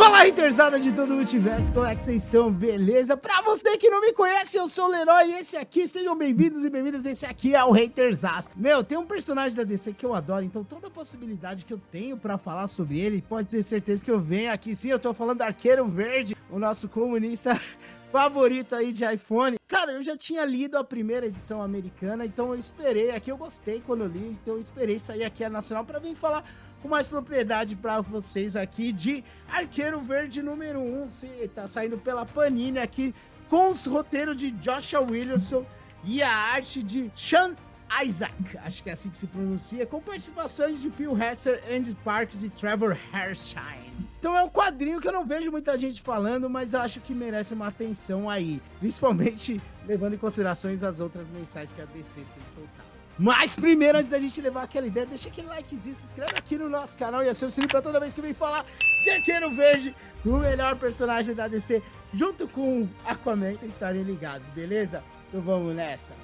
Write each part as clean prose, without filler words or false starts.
Fala, hatersada de todo o multiverso, como é que vocês estão? Beleza? Pra você que não me conhece, eu sou o Leroy e esse aqui, sejam bem-vindos e bem-vindas, esse aqui é o Haterzaço. Meu, tem um personagem da DC que eu adoro, então toda possibilidade que eu tenho pra falar sobre ele, pode ter certeza que eu venho aqui. Sim, eu tô falando do Arqueiro Verde, o nosso comunista favorito aí de iPhone. Cara, eu já tinha lido a primeira edição americana, então eu esperei aqui, eu gostei quando eu li, então eu esperei sair aqui a nacional pra vir falar com mais propriedade para vocês aqui de Arqueiro Verde número 1, tá saindo pela Panini aqui, com os roteiros de Joshua Williamson e a arte de Sean Isaac, acho que é assim que se pronuncia, com participações de Phil Hester, Andy Parks e Trevor Hershine. Então é um quadrinho que eu não vejo muita gente falando, mas acho que merece uma atenção aí, principalmente levando em considerações as outras mensais que a DC tem soltado. Mas primeiro, antes da gente levar aquela ideia, deixa aquele likezinho, se inscreve aqui no nosso canal e aciona o sininho pra toda vez que eu venho falar de Arqueiro Verde, o melhor personagem da DC, junto com Aquaman, vocês estarem ligados, beleza? Então vamos nessa.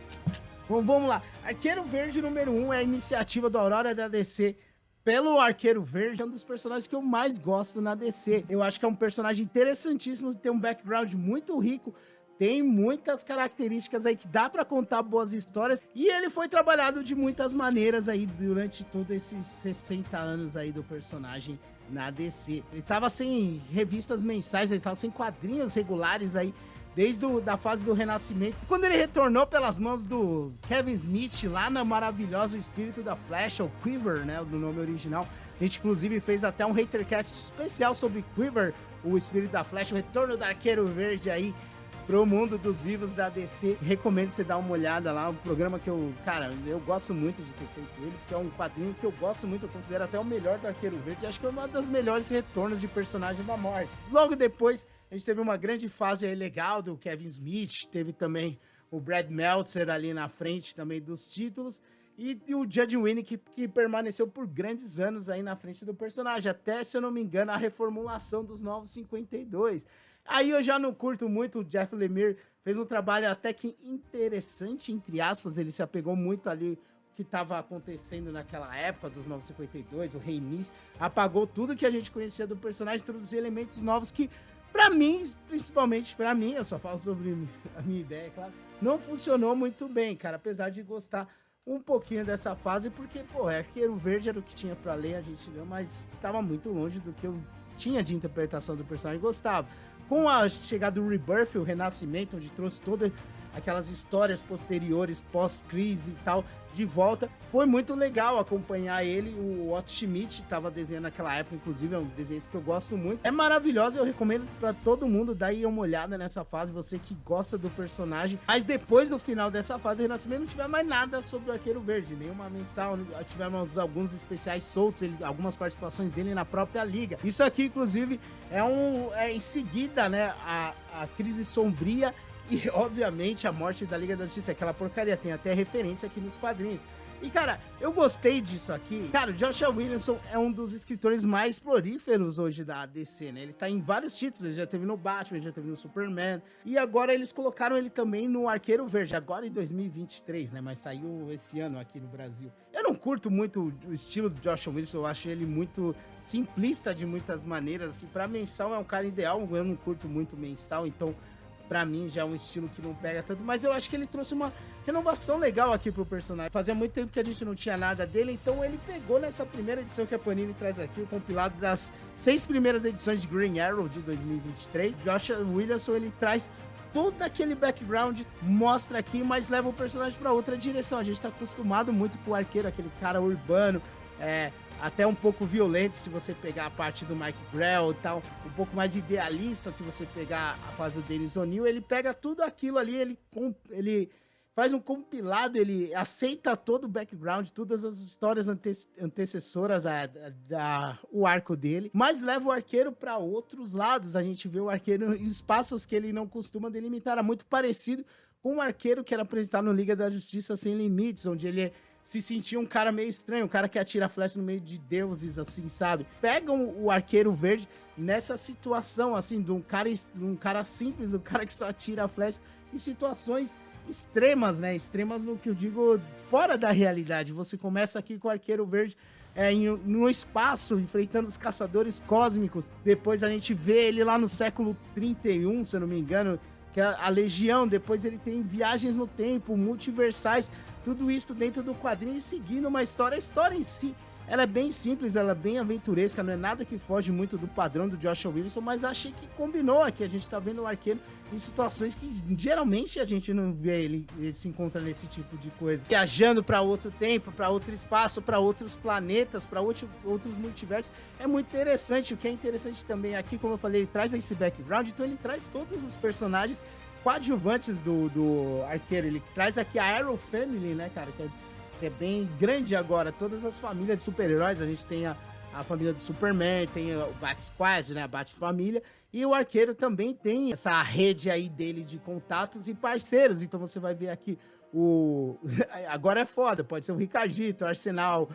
Bom, vamos lá. Arqueiro Verde número 1 é a iniciativa do Aurora da DC pelo Arqueiro Verde, é um dos personagens que eu mais gosto na DC. Eu acho que é um personagem interessantíssimo, tem um background muito rico, tem muitas características aí que dá pra contar boas histórias. E ele foi trabalhado de muitas maneiras aí durante todos esses 60 anos aí do personagem na DC. Ele tava sem revistas mensais, ele tava sem quadrinhos regulares aí, desde a fase do Renascimento. Quando ele retornou pelas mãos do Kevin Smith, lá na maravilhosa Espírito da Flecha, ou Quiver, né, do nome original. A gente, inclusive, fez até um Hatercast especial sobre Quiver, o Espírito da Flecha, o retorno do Arqueiro Verde aí pro mundo dos vivos da DC. Recomendo você dar uma olhada lá, um programa que eu gosto muito de ter feito ele, porque é um quadrinho que eu gosto muito, eu considero até o melhor do Arqueiro Verde, acho que é uma das melhores retornos de personagem da morte. Logo depois, a gente teve uma grande fase aí legal do Kevin Smith, teve também o Brad Meltzer ali na frente também dos títulos, e o Judge Winnick que permaneceu por grandes anos aí na frente do personagem, até, se eu não me engano, a reformulação dos Novos 52. Aí eu já não curto muito, o Jeff Lemire fez um trabalho até que interessante, entre aspas, ele se apegou muito ali o que estava acontecendo naquela época dos 952, o reinício, apagou tudo que a gente conhecia do personagem, introduziu elementos novos que, pra mim, principalmente pra mim, eu só falo sobre a minha ideia, claro, não funcionou muito bem, cara, apesar de gostar um pouquinho dessa fase, porque, pô, Arqueiro Verde era o que tinha pra ler, a gente leu, mas tava muito longe do que eu tinha de interpretação do personagem e gostava. Com a chegada do Rebirth, o Renascimento, onde trouxe todas aquelas histórias posteriores, pós-crise e tal, de volta, foi muito legal acompanhar ele. O Otto Schmidt estava desenhando naquela época, inclusive é um desenho que eu gosto muito. É maravilhoso, eu recomendo para todo mundo dar aí uma olhada nessa fase, você que gosta do personagem. Mas depois do final dessa fase, o Renascimento, não tiver mais nada sobre o Arqueiro Verde, nenhuma mensal, tivemos alguns especiais soltos, algumas participações dele na própria liga. Isso aqui, inclusive, é em seguida, né, a crise sombria e, obviamente, a morte da Liga da Justiça, aquela porcaria, tem até referência aqui nos quadrinhos. E, cara, eu gostei disso aqui. Cara, o Joshua Williamson é um dos escritores mais prolíferos hoje da DC, né? Ele tá em vários títulos, ele já teve no Batman, ele já teve no Superman. E agora eles colocaram ele também no Arqueiro Verde, agora em 2023, né? Mas saiu esse ano aqui no Brasil. Eu não curto muito o estilo do Joshua Williamson, eu acho ele muito simplista de muitas maneiras. Assim, pra mensal é um cara ideal, eu não curto muito mensal, então pra mim já é um estilo que não pega tanto, mas eu acho que ele trouxe uma renovação legal aqui pro personagem. Fazia muito tempo que a gente não tinha nada dele, então ele pegou nessa primeira edição que a Panini traz aqui, o compilado das 6 primeiras edições de Green Arrow de 2023. Joshua Williamson, ele traz todo aquele background, mostra aqui, mas leva o personagem pra outra direção. A gente tá acostumado muito com o Arqueiro, aquele cara urbano, até um pouco violento se você pegar a parte do Mike Grell e tal, um pouco mais idealista se você pegar a fase do Dennis O'Neil. Ele pega tudo aquilo ali, ele faz um compilado, ele aceita todo o background, todas as histórias antecessoras o arco dele, mas leva o Arqueiro para outros lados. A gente vê o Arqueiro em espaços que ele não costuma delimitar, era muito parecido com o Arqueiro que era apresentado no Liga da Justiça Sem Limites, onde ele se sentia um cara meio estranho, um cara que atira flecha no meio de deuses, assim, sabe? Pegam o Arqueiro Verde nessa situação, assim, de um cara simples, um cara que só atira flecha em situações extremas, né? Extremas no que eu digo, fora da realidade. Você começa aqui com o Arqueiro Verde no espaço, enfrentando os caçadores cósmicos. Depois a gente vê ele lá no século 31, se eu não me engano, que é a Legião. Depois ele tem viagens no tempo, multiversais, tudo isso dentro do quadrinho e seguindo uma história. A história em si, ela é bem simples, ela é bem aventuresca, não é nada que foge muito do padrão do Joshua Williamson, mas achei que combinou aqui. A gente tá vendo o Arqueiro em situações que geralmente a gente não vê ele se encontra nesse tipo de coisa. Viajando para outro tempo, para outro espaço, para outros planetas, para outros multiversos. É muito interessante. O que é interessante também aqui, como eu falei, ele traz esse background, então ele traz todos os personagens coadjuvantes do Arqueiro. Ele traz aqui a Arrow Family, né, cara, que é bem grande agora, todas as famílias de super-heróis. A gente tem a família do Superman, tem o Bat-Squad, né, a Bat-Família, e o Arqueiro também tem essa rede aí dele de contatos e parceiros. Então você vai ver aqui agora é foda, pode ser o Ricardito, o Arsenal,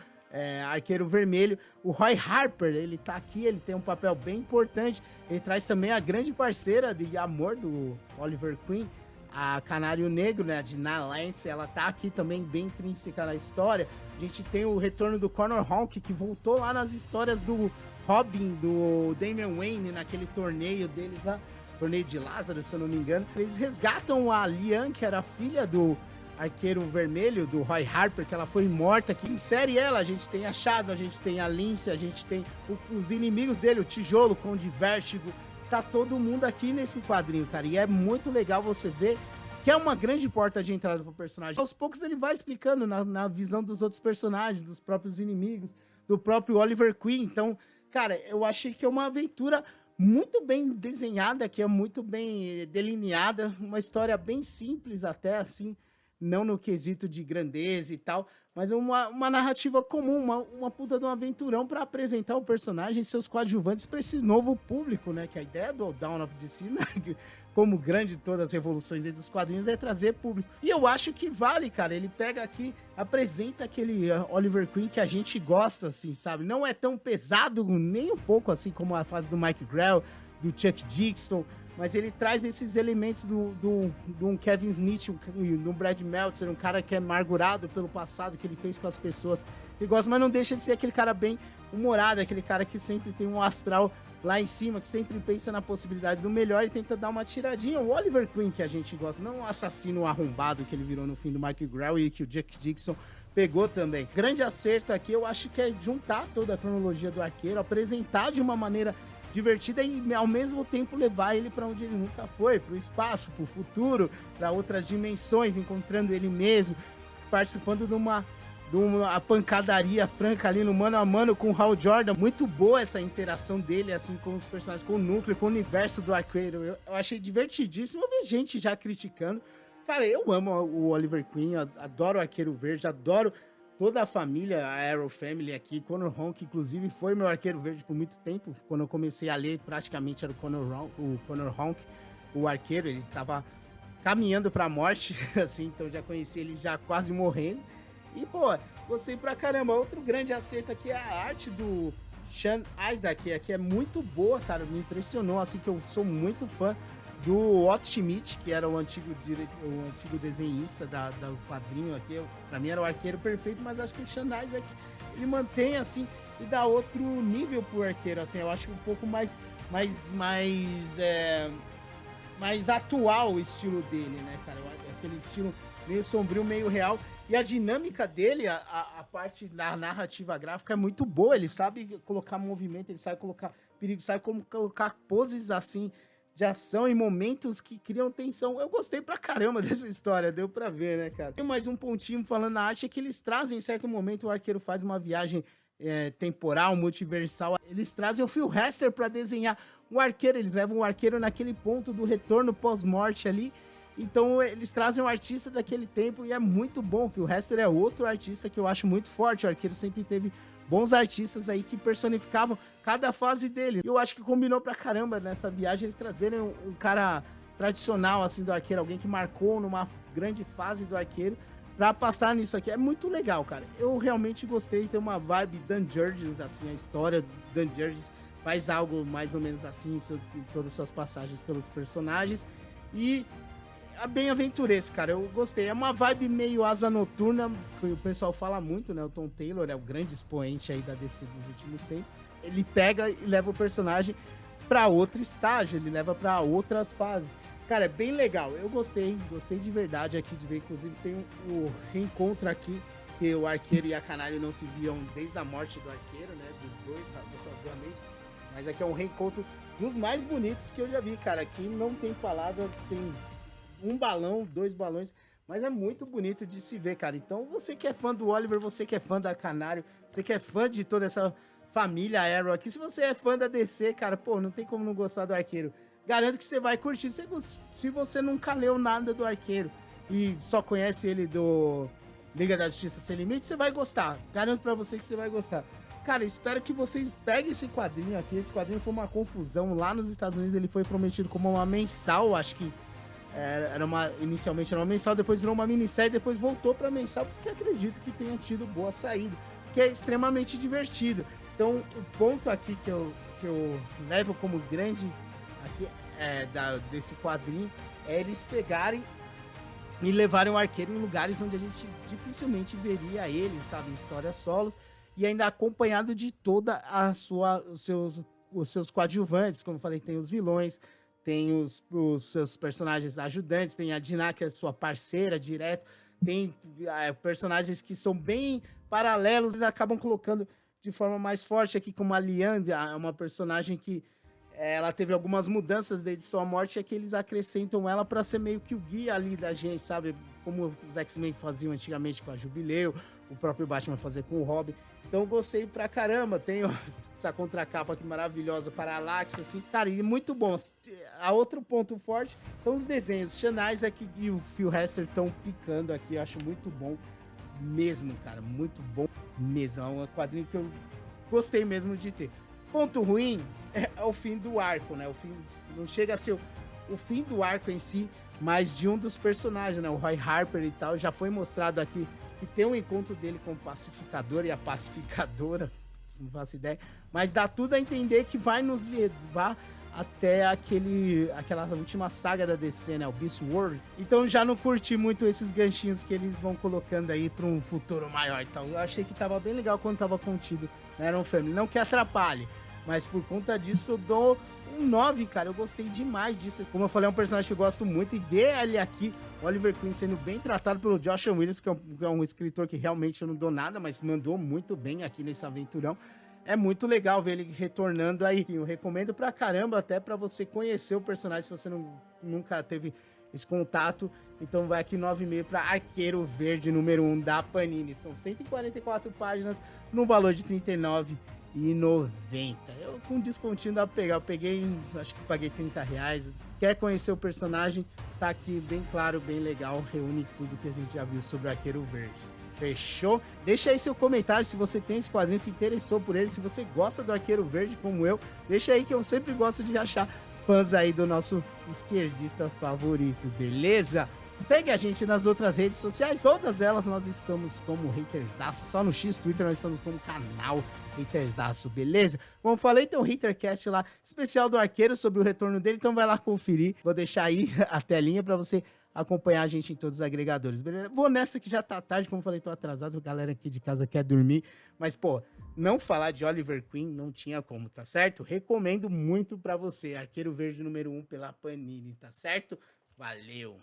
Arqueiro Vermelho, o Roy Harper, ele tá aqui, ele tem um papel bem importante. Ele traz também a grande parceira de amor do Oliver Queen, a Canário Negro, né, a Dinah Lance. Ela tá aqui também bem intrínseca na história. A gente tem o retorno do Connor Hawke, que voltou lá nas histórias do Robin, do Damian Wayne, naquele torneio deles lá, torneio de Lázaro, se eu não me engano. Eles resgatam a Lian, que era a filha do Arqueiro Vermelho, do Roy Harper, que ela foi morta, que insere ela. A gente tem a Shadow, a gente tem a Lince, a gente tem os inimigos dele, o Tijolo, o Conde Vértigo. Tá todo mundo aqui nesse quadrinho, cara, e é muito legal você ver que é uma grande porta de entrada pro personagem. Aos poucos ele vai explicando na visão dos outros personagens, dos próprios inimigos, do próprio Oliver Queen. Então, cara, eu achei que é uma aventura muito bem desenhada, que é muito bem delineada, uma história bem simples até, assim, não no quesito de grandeza e tal, mas uma narrativa comum, uma puta de um aventurão para apresentar o personagem e seus coadjuvantes para esse novo público, né? Que a ideia do Dawn of DC, né, como grande de todas as revoluções dentro dos quadrinhos, é trazer público. E eu acho que vale, cara. Ele pega aqui, apresenta aquele Oliver Queen que a gente gosta, assim, sabe? Não é tão pesado, nem um pouco, assim, como a fase do Mike Grell, do Chuck Dixon, mas ele traz esses elementos do Kevin Smith, do Brad Meltzer, um cara que é amargurado pelo passado que ele fez com as pessoas que gosta, mas não deixa de ser aquele cara bem humorado, aquele cara que sempre tem um astral lá em cima, que sempre pensa na possibilidade do melhor e tenta dar uma tiradinha. O Oliver Queen que a gente gosta, não o assassino arrombado que ele virou no fim do Mike Grell e que o Chuck Dixon pegou também. Grande acerto aqui, eu acho que é juntar toda a cronologia do Arqueiro, apresentar de uma maneira divertida e ao mesmo tempo levar ele para onde ele nunca foi, para o espaço, para o futuro, para outras dimensões, encontrando ele mesmo, participando de uma pancadaria franca ali no mano a mano com o Hal Jordan. Muito boa essa interação dele assim com os personagens, com o núcleo, com o universo do Arqueiro. Eu achei divertidíssimo. Eu vi gente já criticando. Cara, eu amo o Oliver Queen, adoro o Arqueiro Verde, adoro toda a família, a Arrow Family aqui. Connor Hawke, inclusive, foi meu Arqueiro Verde por muito tempo. Quando eu comecei a ler, praticamente era o Connor Hawke, o Arqueiro. Ele tava caminhando pra morte, assim, então já conheci ele já quase morrendo. E, pô, gostei pra caramba. Outro grande acerto aqui é a arte do Sean Isaac, que é muito boa, cara. Me impressionou, assim, que eu sou muito fã do Otto Schmidt, que era o antigo desenhista do quadrinho aqui. Pra mim era o Arqueiro perfeito, mas acho que o Sean Isaac, ele mantém, assim, e dá outro nível pro Arqueiro, assim. Eu acho que um pouco mais atual o estilo dele, né, cara? Aquele estilo meio sombrio, meio real. E a dinâmica dele, a parte da narrativa gráfica é muito boa. Ele sabe colocar movimento, ele sabe colocar perigo, sabe como colocar poses, assim, de ação em momentos que criam tensão. Eu gostei pra caramba dessa história, deu pra ver, né, cara? Tem mais um pontinho falando na arte, é que eles trazem, em certo momento, o Arqueiro faz uma viagem temporal, multiversal. Eles trazem o Phil Hester pra desenhar o Arqueiro, eles levam o Arqueiro naquele ponto do retorno pós-morte ali. Então eles trazem um artista daquele tempo e é muito bom. O Phil Hester é outro artista que eu acho muito forte. O Arqueiro sempre teve bons artistas aí que personificavam cada fase dele. Eu acho que combinou pra caramba nessa viagem eles trazerem um cara tradicional assim do Arqueiro, alguém que marcou numa grande fase do Arqueiro, pra passar nisso aqui. É muito legal, cara. Eu realmente gostei, tem uma vibe Dan Jurgens, assim, a história do Dan Jurgens faz algo mais ou menos assim em todas as suas passagens pelos personagens. E bem aventuresco, cara. Eu gostei. É uma vibe meio Asa Noturna, que o pessoal fala muito, né? O Tom Taylor é o grande expoente aí da DC dos últimos tempos. Ele pega e leva o personagem pra outro estágio, ele leva pra outras fases. Cara, é bem legal. Eu gostei de verdade aqui de ver. Inclusive tem o reencontro aqui, que o Arqueiro e a Canário não se viam desde a morte do Arqueiro, né? Dos dois, obviamente. Mas aqui é um reencontro dos mais bonitos que eu já vi, cara. Aqui não tem palavras, tem um balão, 2 balões, mas é muito bonito de se ver, cara. Então, você que é fã do Oliver, você que é fã da Canário, você que é fã de toda essa família Arrow aqui, se você é fã da DC, cara, pô, não tem como não gostar do Arqueiro. Garanto que você vai curtir. Se você nunca leu nada do Arqueiro e só conhece ele do Liga da Justiça Sem Limites, você vai gostar. Garanto pra você que você vai gostar. Cara, espero que vocês peguem esse quadrinho aqui. Esse quadrinho foi uma confusão. Lá nos Estados Unidos ele foi prometido como uma mensal, acho que inicialmente era uma mensal, depois virou uma minissérie, depois voltou pra mensal, porque acredito que tenha tido boa saída, que é extremamente divertido. Então, o ponto aqui que eu levo como grande aqui, desse quadrinho é eles pegarem e levarem o Arqueiro em lugares onde a gente dificilmente veria ele, sabe, em histórias solos, e ainda acompanhado de toda os seus coadjuvantes, como eu falei, tem os vilões, tem os seus personagens ajudantes, tem a Dinah, que é sua parceira direto, tem personagens que são bem paralelos, eles acabam colocando de forma mais forte aqui, como a Liandra, é uma personagem que ela teve algumas mudanças desde sua morte, é que eles acrescentam ela para ser meio que o guia ali da gente, sabe? Como os X-Men faziam antigamente com a Jubileu, o próprio Batman fazia com o Robin. Então eu gostei pra caramba. Tem essa contracapa aqui maravilhosa, Parallax, assim. Cara, e muito bom. A outro ponto forte são os desenhos. Sean Isaac e o Phil Hester estão picando aqui. Eu acho muito bom mesmo, cara. Muito bom mesmo. É um quadrinho que eu gostei mesmo de ter. Ponto ruim é o fim do arco, né? O fim não chega a ser o fim do arco em si, mas de um dos personagens, né? O Roy Harper e tal. Já foi mostrado aqui que tem um encontro dele com o pacificador e a pacificadora, não faço ideia, mas dá tudo a entender que vai nos levar até aquela última saga da DC, né, o Beast World. Então já não curti muito esses ganchinhos que eles vão colocando aí para um futuro maior e tal. Eu achei que tava bem legal quando tava contido na Iron Family, não que atrapalhe, mas por conta disso eu dou um 9, cara. Eu gostei demais disso. Como eu falei, é um personagem que eu gosto muito, e ver ele aqui, Oliver Queen, sendo bem tratado pelo Josh Williams, que é um escritor que realmente eu não dou nada, mas mandou muito bem aqui nesse aventurão. É muito legal ver ele retornando aí. Eu recomendo pra caramba, até pra você conhecer o personagem, se você nunca teve esse contato. Então vai aqui 9,5 pra Arqueiro Verde número 1 da Panini. São 144 páginas no valor de R$ 39,90. Eu com descontinho dá pra pegar. Eu peguei, acho que paguei R$30. Quer conhecer o personagem? Tá aqui bem claro, bem legal. Reúne tudo que a gente já viu sobre o Arqueiro Verde. Fechou? Deixa aí seu comentário se você tem esse quadrinho, se interessou por ele, se você gosta do Arqueiro Verde como eu. Deixa aí que eu sempre gosto de achar fãs aí do nosso esquerdista favorito, beleza? Segue a gente nas outras redes sociais, todas elas nós estamos como Haterzaço, só no X Twitter nós estamos como canal Haterzaço, beleza? Como eu falei, tem um Hatercast lá, especial do Arqueiro, sobre o retorno dele, então vai lá conferir. Vou deixar aí a telinha pra você acompanhar a gente em todos os agregadores, beleza? Vou nessa que já tá tarde, como eu falei, tô atrasado, a galera aqui de casa quer dormir, mas pô, não falar de Oliver Queen não tinha como, tá certo? Recomendo muito pra você, Arqueiro Verde número 1 pela Panini, tá certo? Valeu!